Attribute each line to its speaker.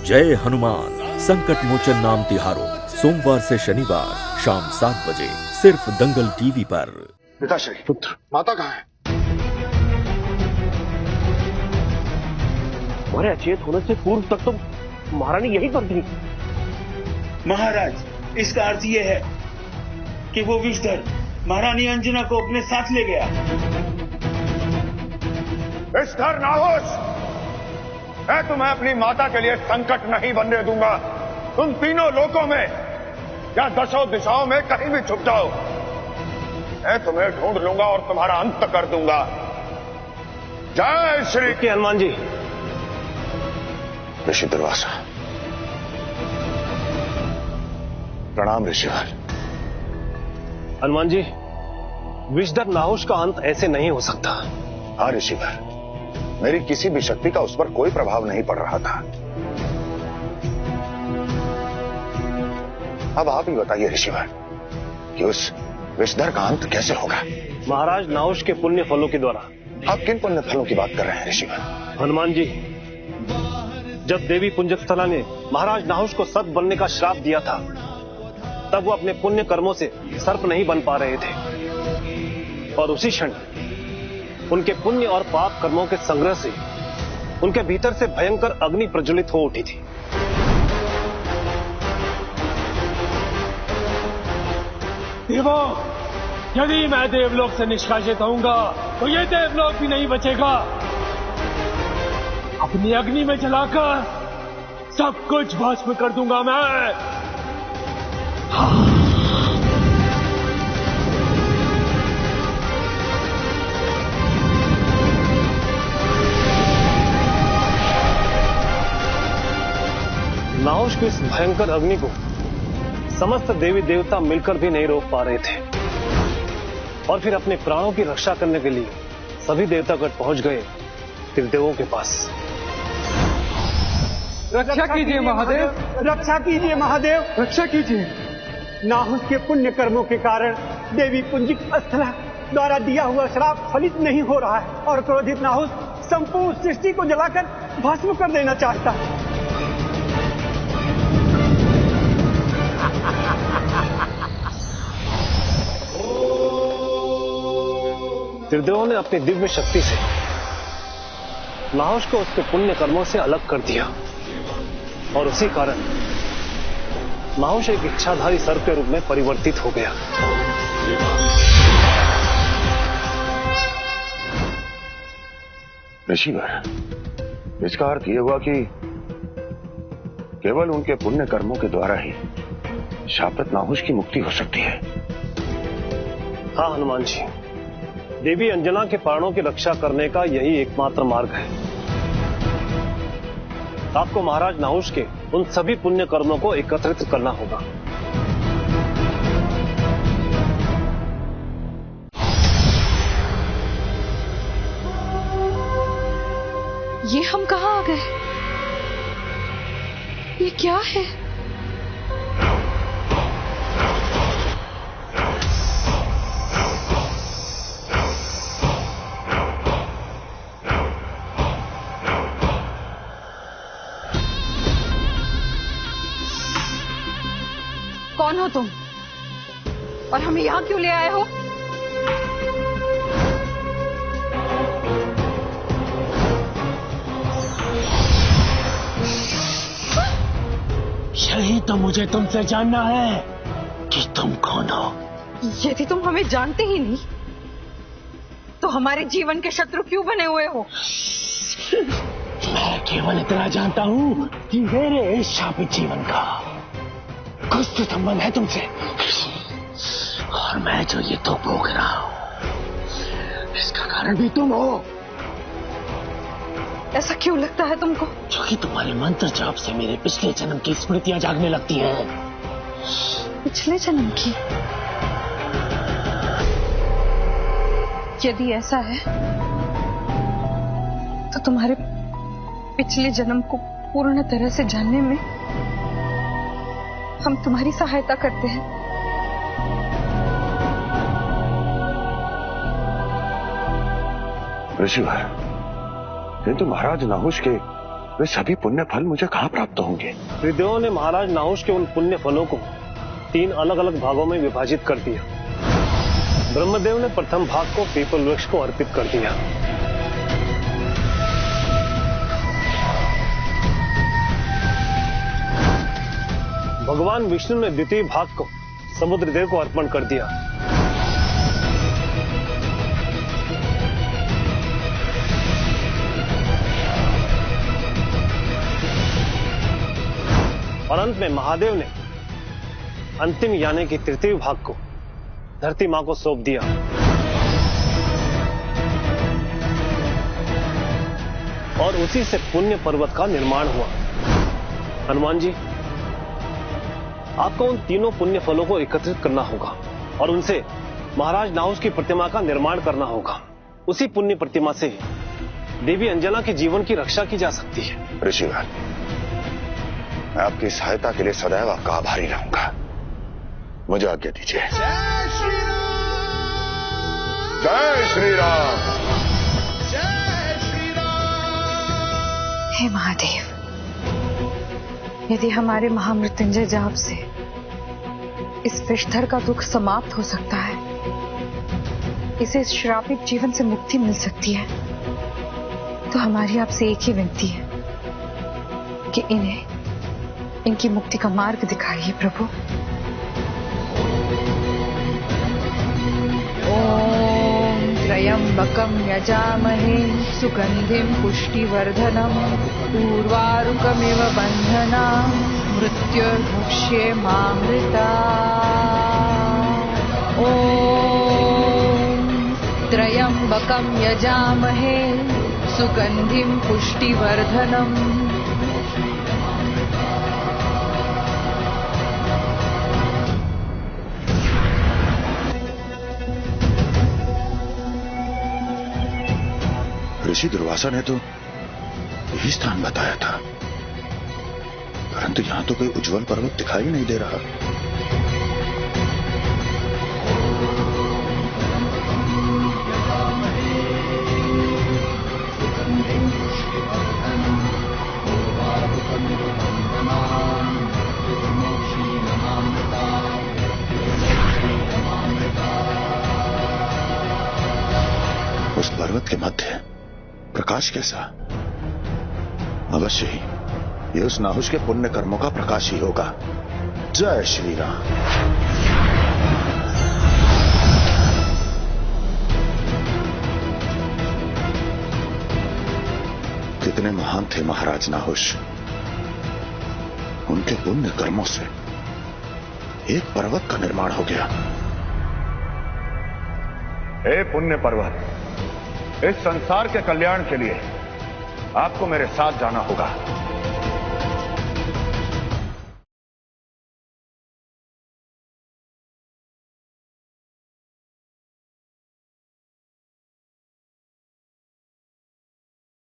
Speaker 1: जय हनुमान संकट मोचन नाम तिहारों सोमवार से शनिवार शाम 7 बजे सिर्फ दंगल टीवी पर।
Speaker 2: पिताश्री, पुत्र, माता कहाँ है?
Speaker 3: तुम्हारे अचेत होने से पूर्व तक तो महारानी यहीं पर थी।
Speaker 4: महाराज, इसका अर्थ यह है कि वो विषधर महारानी अंजना को अपने साथ ले गया।
Speaker 2: विषधर नाहोश, मैं तुम्हें अपनी माता के लिए संकट नहीं बनने दूंगा। तुम तीनों लोकों में या दशों दिशाओं में कहीं भी छुप जाओ, मैं तुम्हें ढूंढ लूंगा और तुम्हारा अंत कर दूंगा। जय श्री
Speaker 3: हनुमान जी।
Speaker 2: ऋषि दुर्वासा, प्रणाम ऋषिवर।
Speaker 3: हनुमान जी, विषधर नाहुष का अंत ऐसे नहीं हो सकता।
Speaker 2: हाँ ऋषिवर, मेरी किसी भी शक्ति का उस पर कोई प्रभाव नहीं पड़ रहा था। अब आप ही बताइए ऋषिवर कि उस विषधर का अंत कैसे होगा?
Speaker 3: महाराज नाहुष के पुण्य फलों के द्वारा।
Speaker 2: आप किन पुण्य फलों की बात कर रहे हैं ऋषिवर?
Speaker 3: हनुमान जी, जब देवी पुंजस्थला ने महाराज नाहुष को सर्प बनने का श्राप दिया था, तब वो अपने पुण्य कर्मों से सर्प नहीं बन पा रहे थे और उसी क्षण उनके पुण्य और पाप कर्मों के संग्रह से उनके भीतर से भयंकर अग्नि प्रज्वलित हो उठी थी।
Speaker 5: देवो, यदि मैं देवलोक से निष्कासित होऊंगा तो ये देवलोक भी नहीं बचेगा। अपनी अग्नि में जलाकर सब कुछ भस्म कर दूंगा मैं।
Speaker 3: नाहुष की इस भयंकर अग्नि को समस्त देवी देवता मिलकर भी नहीं रोक पा रहे थे और फिर अपने प्राणों की रक्षा करने के लिए सभी देवतागण पहुंच गए त्रिदेवों के पास।
Speaker 6: रक्षा कीजिए महादेव, रक्षा कीजिए महादेव, रक्षा कीजिए। नाहुष के पुण्य कर्मों के कारण देवी पुंजस्थला द्वारा दिया हुआ श्राप फलित नहीं हो रहा है और क्रोधित नाहुष संपूर्ण सृष्टि को जलाकर भस्म कर देना चाहता है।
Speaker 3: त्रिदेवों ने अपनी दिव्य शक्ति से नाहुष को उसके पुण्य कर्मों से अलग कर दिया और उसी कारण नाहुष एक इच्छाधारी सर्प के रूप में परिवर्तित हो गया।
Speaker 2: ऋषिवर, इसका अर्थ यह हुआ कि केवल उनके पुण्य कर्मों के द्वारा ही शापित नाहुष की मुक्ति हो सकती है।
Speaker 3: हाँ हनुमान जी, देवी अंजना के प्राणों की रक्षा करने का यही एकमात्र मार्ग है। आपको महाराज नाहुष के उन सभी पुण्य कर्मों को एकत्रित करना होगा।
Speaker 7: ये हम कहाँ आ गए? ये क्या है? कौन हो तुम और हमें यहाँ क्यों ले आए हो?
Speaker 5: यही तो मुझे तुमसे जानना है कि तुम कौन हो।
Speaker 7: यदि तुम हमें जानते ही नहीं तो हमारे जीवन के शत्रु क्यों बने हुए हो?
Speaker 5: मैं केवल इतना जानता हूँ कि मेरे इस शापित जीवन का कुछ तो संबंध है तुमसे और मैं जो ये तो भोग रहा हूँ इसका कारण भी तुम हो।
Speaker 7: ऐसा क्यों लगता है तुमको?
Speaker 5: क्योंकि तुम्हारे मंत्र जाप से मेरे पिछले जन्म की स्मृतियां जागने लगती हैं।
Speaker 7: पिछले जन्म की? यदि ऐसा है तो तुम्हारे पिछले जन्म को पूर्ण तरह से जानने में हम तुम्हारी सहायता करते हैं।
Speaker 2: ऋषिवर, किंतु महाराज नाहुष के वे सभी पुण्य फल मुझे कहाँ प्राप्त होंगे?
Speaker 3: त्रिदेवों ने महाराज नाहुष के उन पुण्य फलों को 3 अलग अलग भागों में विभाजित कर दिया। ब्रह्मदेव ने प्रथम भाग को पीपल वृक्ष को अर्पित कर दिया। भगवान विष्णु ने द्वितीय भाग को समुद्र देव को अर्पण कर दिया। और अंत में महादेव ने अंतिम यानी कि तृतीय भाग को धरती मां को सौंप दिया। और उसी से पुण्य पर्वत का निर्माण हुआ। हनुमान जी, आपको उन तीनों पुण्य फलों को एकत्रित करना होगा और उनसे महाराज नाहुष की प्रतिमा का निर्माण करना होगा। उसी पुण्य प्रतिमा से देवी अंजना के जीवन की रक्षा की जा सकती है।
Speaker 2: ऋषिवर, मैं आपकी सहायता के लिए सदैव आपका आभारी रहूंगा। मुझे आज्ञा दीजिए। जय श्री राम। जय श्री राम।
Speaker 8: जय श्री राम।
Speaker 7: हे महादेव, यदि हमारे महामृत्युंजय जाप से इस विषधर का दुख समाप्त हो सकता है, इसे इस श्रापित जीवन से मुक्ति मिल सकती है, तो हमारी आपसे एक ही विनती है कि इन्हें इनकी मुक्ति का मार्ग दिखाइए प्रभु। ओम त्र्यंबकं यजामहे सुगंधिं पुष्टिवर्धनम् उर्वारुकमिव बन्धनान् मृत्युर्मुक्ष्येमामृता। ओम त्र्यंबकं यजामहे सुगंधिं पुष्टिवर्धनम्
Speaker 2: ऋषि दुर्वासा ने तो यही स्थान बताया था, परंतु यहां तो कोई उज्जवल पर्वत दिखाई नहीं दे रहा। उस पर्वत के मध्य प्रकाश कैसा? अवश्य ही ये उस नाहुष के पुण्य कर्मों का प्रकाश ही होगा। जय श्री राम। कितने महान थे महाराज नाहुष। उनके पुण्य कर्मों से एक पर्वत का निर्माण हो गया। हे पुण्य पर्वत, इस संसार के कल्याण के लिए आपको मेरे साथ जाना होगा।